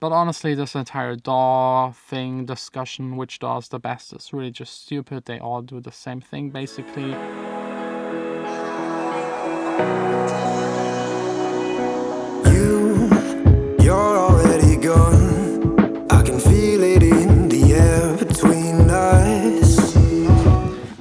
But honestly, this entire DAW thing discussion, which DAW is the best, is really just stupid. They all do the same thing, basically. You're already gone. I can feel it in the air between us.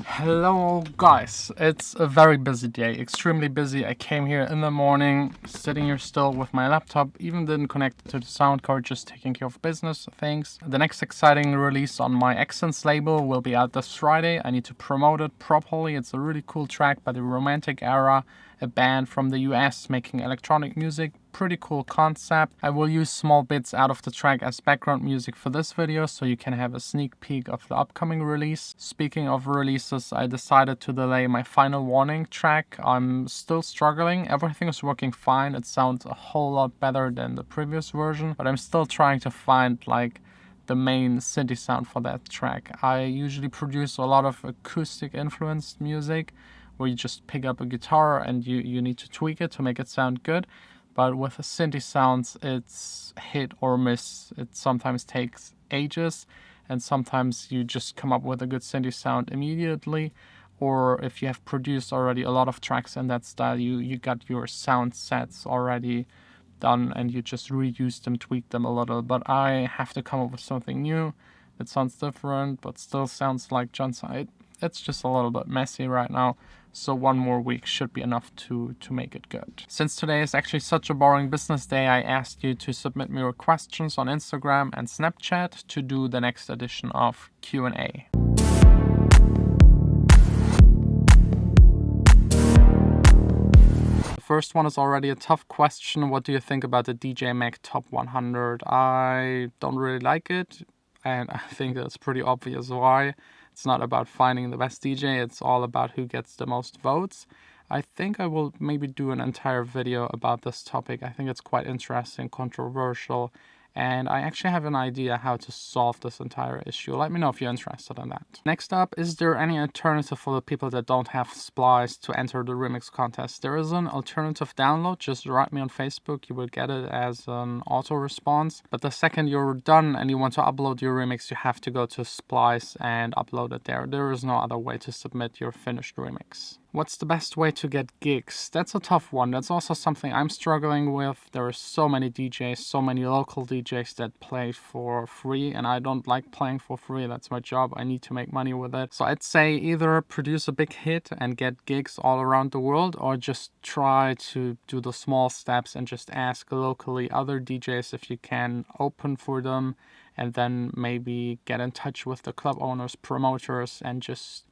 Hello guys, it's a very busy day, extremely busy. I came here in the morning, sitting here still with my laptop, even didn't connect it to the sound card, just taking care of business things. The next exciting release on my AXSENS label will be out this Friday. I need to promote it properly. It's a really cool track by the Romantic Era, a band from the US making electronic music. Pretty cool concept. I will use small bits out of the track as background music for this video, so you can have a sneak peek of the upcoming release. Speaking of releases, I decided to delay my Final Warning track. I'm still struggling. Everything is working fine. It sounds a whole lot better than the previous version, but I'm still trying to find like the main synth sound for that track. I usually produce a lot of acoustic influenced music where you just pick up a guitar and you need to tweak it to make it sound good. But with synth sounds, it's hit or miss. It sometimes takes ages, and sometimes you just come up with a good synth sound immediately. Or if you have produced already a lot of tracks in that style, you got your sound sets already done and you just reuse them, tweak them a little. But I have to come up with something new that sounds different, but still sounds like Jon Sine. It's just a little bit messy right now. So one more week should be enough to make it good. Since today is actually such a boring business day, I asked you to submit me your questions on Instagram and Snapchat to do the next edition of Q&A. The first one is already a tough question. What do you think about the DJ Mag Top 100? I don't really like it, and I think that's pretty obvious why. It's not about finding the best DJ, it's all about who gets the most votes. I think I will maybe do an entire video about this topic. I think it's quite interesting, controversial, and I actually have an idea how to solve this entire issue. Let me know if you're interested in that. Next up, is there any alternative for the people that don't have Splice to enter the remix contest? There is an alternative download. Just write me on Facebook. You will get it as an auto response. But the second you're done and you want to upload your remix, you have to go to Splice and upload it there. There is no other way to submit your finished remix. What's the best way to get gigs? That's a tough one. That's also something I'm struggling with. There are so many DJs, so many local DJs that play for free, and I don't like playing for free. That's my job. I need to make money with it. So I'd say either produce a big hit and get gigs all around the world, or just try to do the small steps and just ask locally other DJs if you can open for them, and then maybe get in touch with the club owners, promoters, and just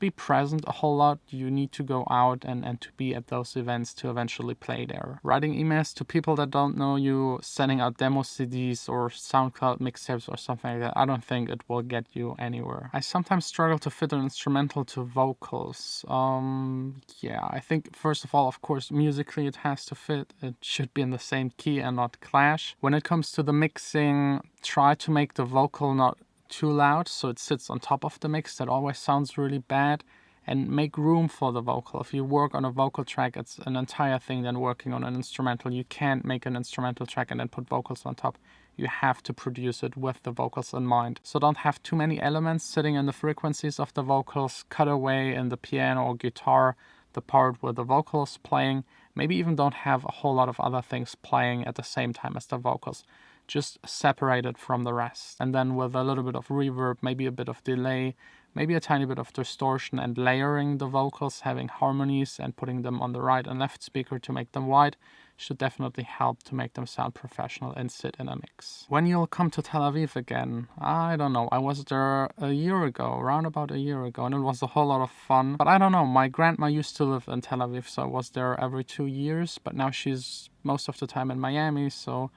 be present a whole lot. You need to go out and to be at those events to eventually play there. Writing emails to people that don't know you, sending out demo CDs or SoundCloud mixtapes or something like that, I don't think it will get you anywhere. I sometimes struggle to fit an instrumental to vocals. Yeah, I think first of all, of course, musically it has to fit. It should be in the same key and not clash. When it comes to the mixing, try to make the vocal not too loud so it sits on top of the mix. That always sounds really bad. And make room for the vocal. If you work on a vocal track, it's an entire thing than working on an instrumental. You can't make an instrumental track and then put vocals on top. You have to produce it with the vocals in mind. So don't have too many elements sitting in the frequencies of the vocals. Cut away in the piano or guitar the part where the vocal is playing. Maybe even don't have a whole lot of other things playing at the same time as the vocals. Just separate it from the rest. And then with a little bit of reverb, maybe a bit of delay, maybe a tiny bit of distortion, and layering the vocals, having harmonies and putting them on the right and left speaker to make them wide should definitely help to make them sound professional and sit in a mix. When you'll come to Tel Aviv again? I don't know. I was there a year ago, around about a year ago, and it was a whole lot of fun. But I don't know. My grandma used to live in Tel Aviv, so I was there every 2 years, but now she's most of the time in Miami, so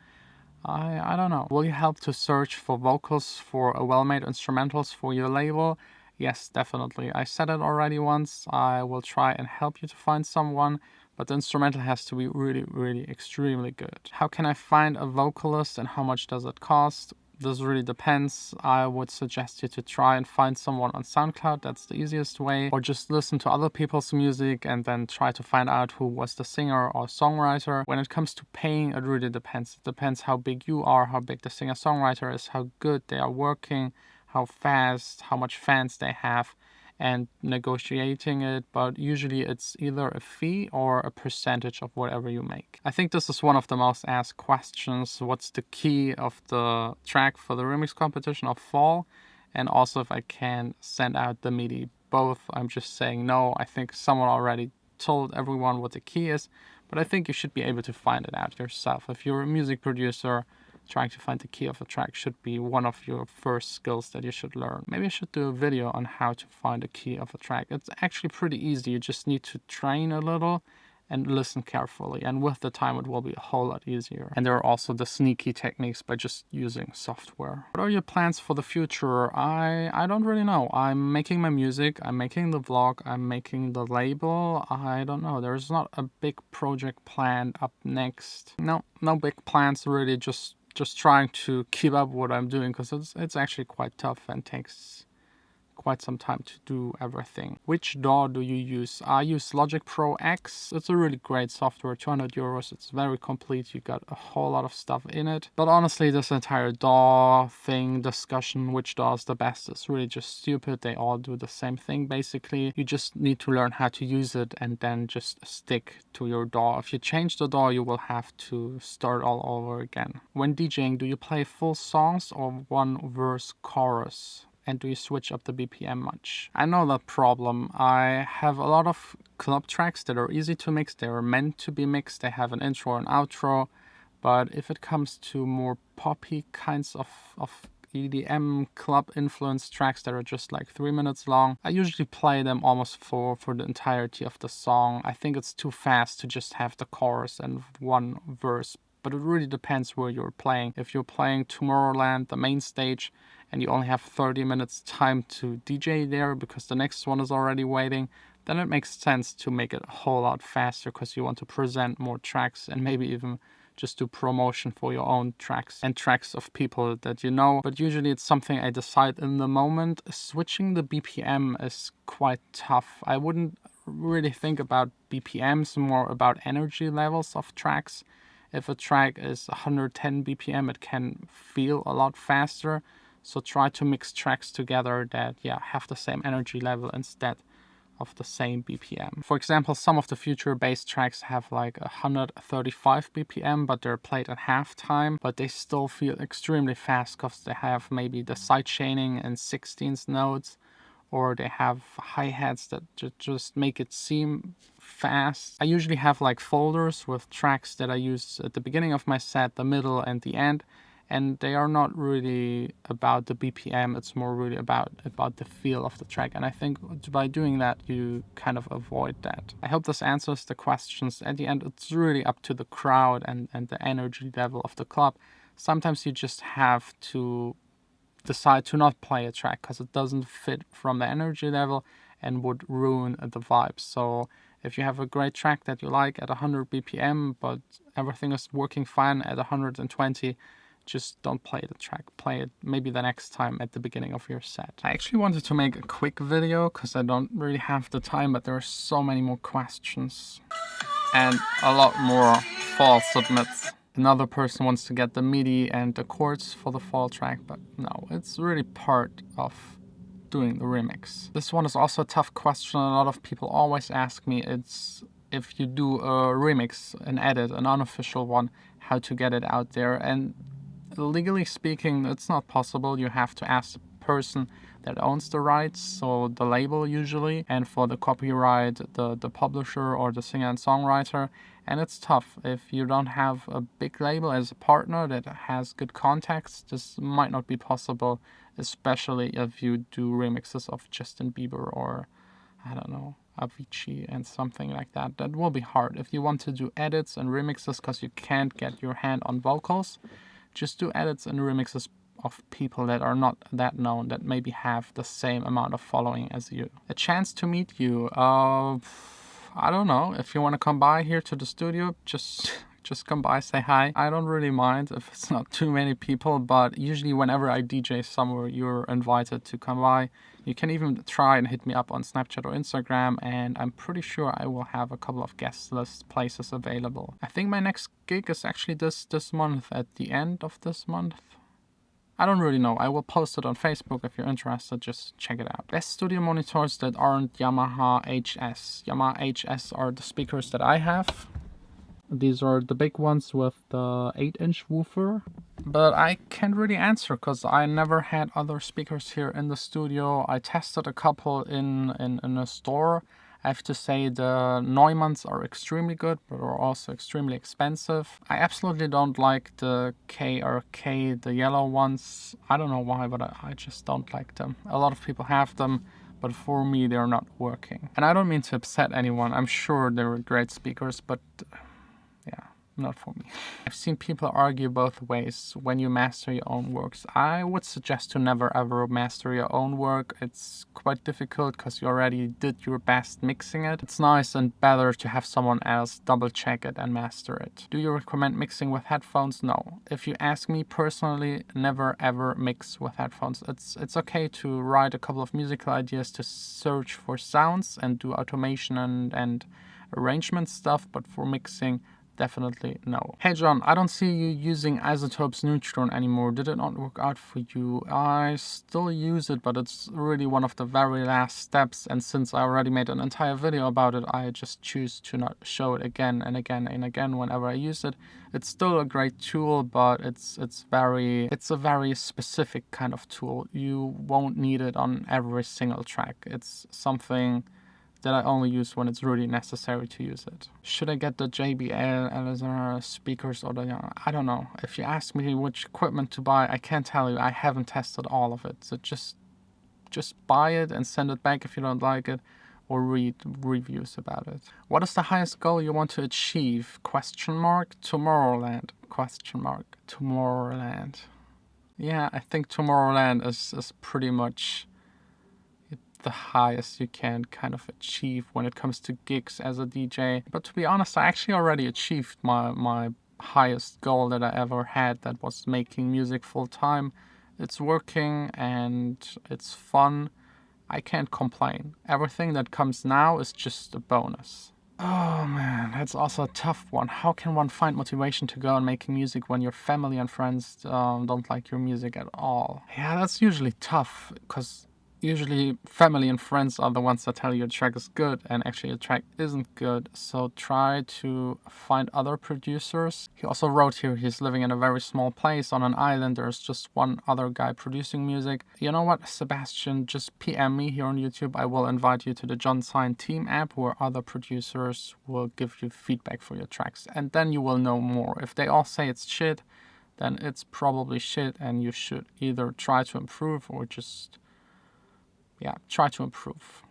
I don't know. Will you help to search for vocals for a well-made instrumentals for your label? Yes, definitely. I said it already once. I will try and help you to find someone, but the instrumental has to be really, really extremely good. How can I find a vocalist and how much does it cost? this really depends. I would suggest you to try and find someone on SoundCloud. That's the easiest way. Or just listen to other people's music and then try to find out who was the singer or songwriter. When it comes to paying, it really depends. It depends how big you are, how big the singer-songwriter is, how good they are working, how fast, how much fans they have, and negotiating it, but usually it's either a fee or a percentage of whatever you make. I think this is one of the most asked questions. What's the key of the track for the remix competition of Fall? And also if I can send out the MIDI. Both, I'm just saying no. I think someone already told everyone what the key is, but I think you should be able to find it out yourself. If you're a music producer, trying to find the key of a track should be one of your first skills that you should learn. Maybe I should do a video on how to find the key of a track. It's actually pretty easy. You just need to train a little and listen carefully. And with the time, it will be a whole lot easier. And there are also the sneaky techniques by just using software. What are your plans for the future? I don't really know. I'm making my music. I'm making the vlog. I'm making the label. I don't know. There's not a big project planned up next. No big plans really. Just trying to keep up what I'm doing, because it's actually quite tough and takes quite some time to do everything. Which DAW do you use? I use Logic Pro X. It's a really great software, 200 euros. It's very complete. You got a whole lot of stuff in it. But honestly, this entire DAW thing, discussion, which DAW is the best, is really just stupid. They all do the same thing, basically. You just need to learn how to use it and then just stick to your DAW. If you change the DAW, you will have to start all over again. When DJing, do you play full songs or one verse chorus? And do you switch up the BPM much? I know that problem. I have a lot of club tracks that are easy to mix. They are meant to be mixed. They have an intro and outro. But if it comes to more poppy kinds of EDM club influence tracks that are just like 3 minutes long, I usually play them almost for the entirety of the song. I think it's too fast to just have the chorus and one verse. But it really depends where you're playing. If you're playing Tomorrowland, the main stage, and you only have 30 minutes time to DJ there because the next one is already waiting, then it makes sense to make it a whole lot faster because you want to present more tracks and maybe even just do promotion for your own tracks and tracks of people that you know. But usually it's something I decide in the moment. Switching the BPM is quite tough. I wouldn't really think about BPMs, more about energy levels of tracks. If a track is 110 BPM, it can feel a lot faster. So try to mix tracks together that have the same energy level instead of the same BPM. For example, some of the future bass tracks have like 135 BPM, but they're played at halftime, but they still feel extremely fast because they have maybe the side chaining and 16th notes, or they have hi-hats that just make it seem fast. I usually have like folders with tracks that I use at the beginning of my set, the middle and the end. And they are not really about the BPM, it's more really about the feel of the track. And I think by doing that, you kind of avoid that. I hope this answers the questions. At the end, it's really up to the crowd and the energy level of the club. Sometimes you just have to decide to not play a track because it doesn't fit from the energy level and would ruin the vibe. So if you have a great track that you like at 100 BPM, but everything is working fine at 120, just don't play the track. Play it maybe the next time at the beginning of your set. I actually wanted to make a quick video because I don't really have the time, but there are so many more questions and a lot more fall submits. Another person wants to get the MIDI and the chords for the fall track, but no, it's really part of doing the remix. This one is also a tough question. A lot of people always ask me, it's if you do a remix, an edit, an unofficial one, how to get it out there. And legally speaking, it's not possible. You have to ask the person that owns the rights, so the label usually, and for the copyright, the publisher or the singer and songwriter. And it's tough. If you don't have a big label as a partner that has good contacts, this might not be possible, especially if you do remixes of Justin Bieber or, I don't know, Avicii and something like that. That will be hard. If you want to do edits and remixes because you can't get your hand on vocals, just do edits and remixes of people that are not that known, that maybe have the same amount of following as you. A chance to meet you. I don't know. If you want to come by here to the studio, just Just come by, say hi. I don't really mind if it's not too many people, but usually whenever I DJ somewhere, you're invited to come by. You can even try and hit me up on Snapchat or Instagram, and I'm pretty sure I will have a couple of guest list places available. I think my next gig is actually this month, at the end of this month. I don't really know. I will post it on Facebook if you're interested. Just check it out. Best studio monitors that aren't Yamaha HS. Yamaha HS are the speakers that I have. These are the big ones with the 8-inch woofer. But I can't really answer because I never had other speakers here in the studio. I tested a couple in a store. I have to say the Neumanns are extremely good, but are also extremely expensive. I absolutely don't like the KRK, the yellow ones. I don't know why, but I just don't like them. A lot of people have them, but for me they're not working. And I don't mean to upset anyone. I'm sure they're great speakers, but yeah, not for me. I've seen people argue both ways when you master your own works. I would suggest to never ever master your own work. It's quite difficult because you already did your best mixing it. It's nice and better to have someone else double check it and master it. Do you recommend mixing with headphones? No. If you ask me personally, never ever mix with headphones. It's okay to write a couple of musical ideas to search for sounds and do automation and arrangement stuff, but for mixing, definitely no. Hey John, I don't see you using Isotope's Neutron anymore. Did it not work out for you? I still use it, but it's really one of the very last steps, and since I already made an entire video about it, I just choose to not show it again and again and again whenever I use it. It's still a great tool, but it's a very specific kind of tool. You won't need it on every single track. It's something that I only use when it's really necessary to use it. Should I get the JBL LSR speakers or I don't know. If you ask me which equipment to buy, I can't tell you. I haven't tested all of it. So just buy it and send it back if you don't like it, or read reviews about it. What is the highest goal you want to achieve? Tomorrowland? Tomorrowland. Yeah, I think Tomorrowland is pretty much the highest you can kind of achieve when it comes to gigs as a DJ. But to be honest, I actually already achieved my highest goal that I ever had. That was making music full time. It's working and it's fun. I can't complain. Everything that comes now is just a bonus. Oh man, that's also a tough one. How can one find motivation to go on making music when your family and friends don't like your music at all? Yeah, that's usually tough because usually family and friends are the ones that tell you a track is good and actually a track isn't good. So try to find other producers. He also wrote here he's living in a very small place on an island. There's just one other guy producing music. You know what, Sebastian, just PM me here on YouTube. I will invite you to the Jon Sine team app where other producers will give you feedback for your tracks. And then you will know more. If they all say it's shit, then it's probably shit and you should either try to improve or just try to improve.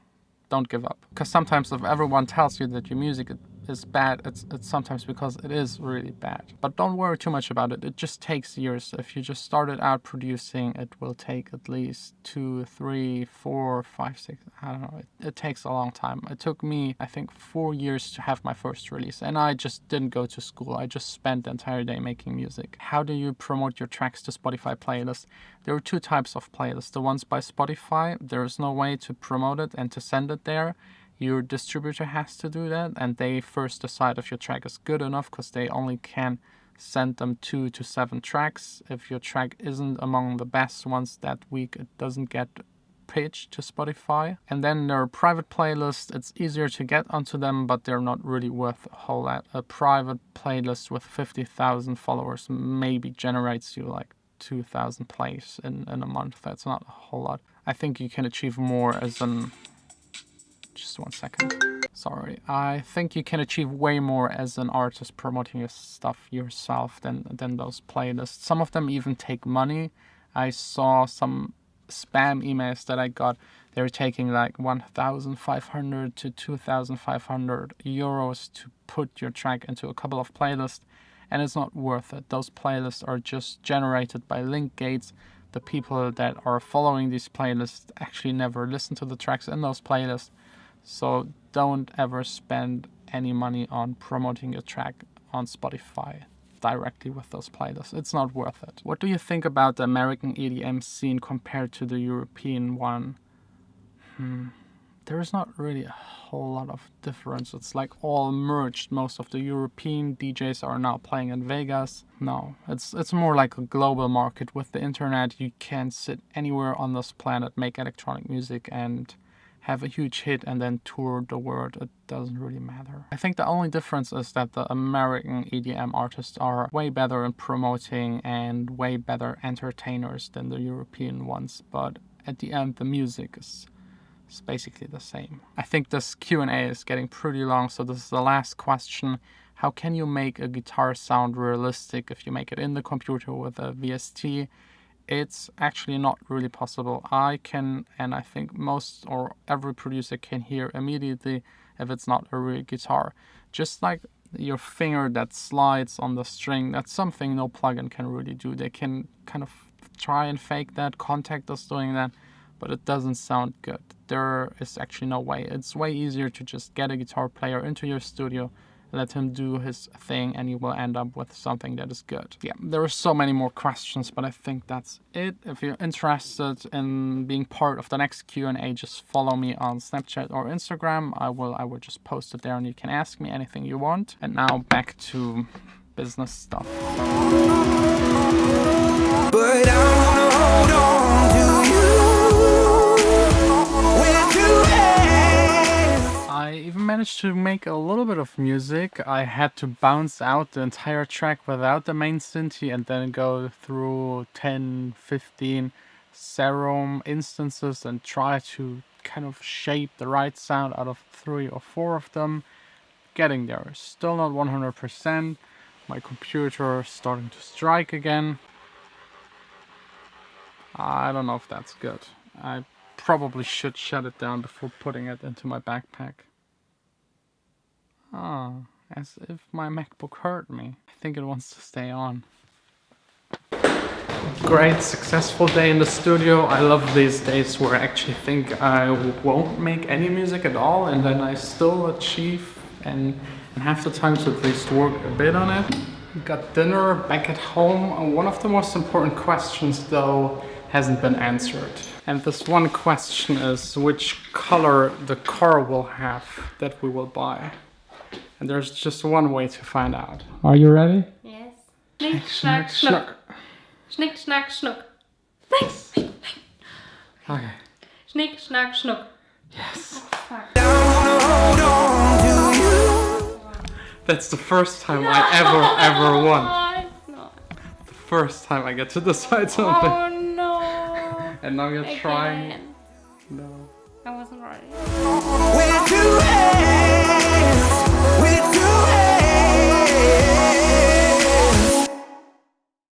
Don't give up. Because sometimes if everyone tells you that your music is bad, it's sometimes because it is really bad. But don't worry too much about it. It just takes years. If you just started out producing, it will take at least 2, 3, 4, 5, 6, I don't know. It takes a long time. It took me, I think, 4 years to have my first release. And I just didn't go to school. I just spent the entire day making music. How do you promote your tracks to Spotify playlists? There are 2 types of playlists. The ones by Spotify, there is no way to promote it and to send it there. Your distributor has to do that, and they first decide if your track is good enough because they only can send them 2 to 7 tracks. If your track isn't among the best ones that week, it doesn't get pitched to Spotify. And then there are private playlists. It's easier to get onto them, but they're not really worth a whole lot. A private playlist with 50,000 followers maybe generates you like 2,000 plays in a month. That's not a whole lot. I think you can achieve more as an... Just 1 second. Sorry. I think you can achieve way more as an artist promoting your stuff yourself than those playlists. Some of them even take money. I saw some spam emails that I got. They were taking like 1,500 to 2,500 euros to put your track into a couple of playlists, and it's not worth it. Those playlists are just generated by link gates. The people that are following these playlists actually never listen to the tracks in those playlists. So don't ever spend any money on promoting your track on Spotify directly with those playlists. It's not worth it. What do you think about the American EDM scene compared to the European one? There is not really a whole lot of difference. It's like all merged. Most of the European DJs are now playing in Vegas. No, it's more like a global market. With the internet, you can sit anywhere on this planet, make electronic music, and have a huge hit and then tour the world. It doesn't really matter. I think the only difference is that the American EDM artists are way better in promoting and way better entertainers than the European ones. But at the end, the music is basically the same. I think this Q&A is getting pretty long, so this is the last question. How can you make a guitar sound realistic if you make it in the computer with a VST? It's actually not really possible. I can, and I think most or every producer can hear immediately if it's not a real guitar. Just like your finger that slides on the string, that's something no plugin can really do. They can kind of try and fake that, Contact us doing that, but it doesn't sound good. There is actually no way. It's way easier to just get a guitar player into your studio, let him do his thing, and you will end up with something that is good. Yeah, there are so many more questions, but I think that's it. If you're interested in being part of the next Q&A, just follow me on Snapchat or Instagram. I will just post it there and you can ask me anything you want. And now back to business stuff. But I wanna hold on to you with two hands. I even managed to make a little bit of music. I had to bounce out the entire track without the main synth and then go through 10, 15 serum instances and try to kind of shape the right sound out of 3 or 4 of them. Getting there. Still not 100%. My computer is starting to strike again. I don't know if that's good. I probably should shut it down before putting it into my backpack. Ah, as if my MacBook hurt me. I think it wants to stay on. Great, successful day in the studio. I love these days where I actually think I won't make any music at all and then I still achieve and have the time to at least work a bit on it. Got dinner back at home. One of the most important questions though hasn't been answered. And this one question is which color the car will have that we will buy. And there's just one way to find out. Are you ready? Yes. Schnick, schnack, schnuck. Schnick, schnack, schnuck. Okay. Schnick, schnack, schnuck. Yes. Fuck. I wanna hold on to you. That's the first time I ever won. No. The first time I get to decide something. Oh no. And now you're trying. Again. No. I wasn't ready. With two hands.